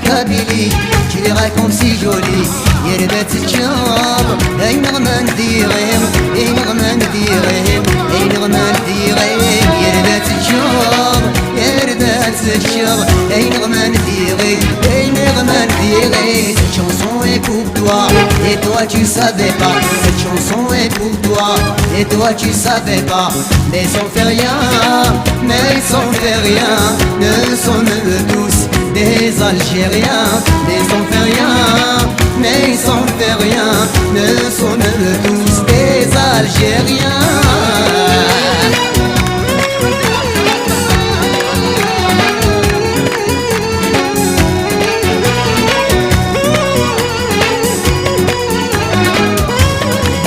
Kabylie, tu verras comme c'est joli. Yerbet tchab, ay nirman direm, ay nirman direm, ay nirman direm. Yerbet tchab, yerbet tchab, ay nirman direm, ay nirman direm. Cette chanson est pour toi, et toi tu savais pas. Cette chanson est pour toi, et toi tu savais pas. Mais on fait rien, mais on fait rien. Ne sommes tous des Algériens, mais on fait rien, mais on fait rien. Ne sommes tous des Algériens.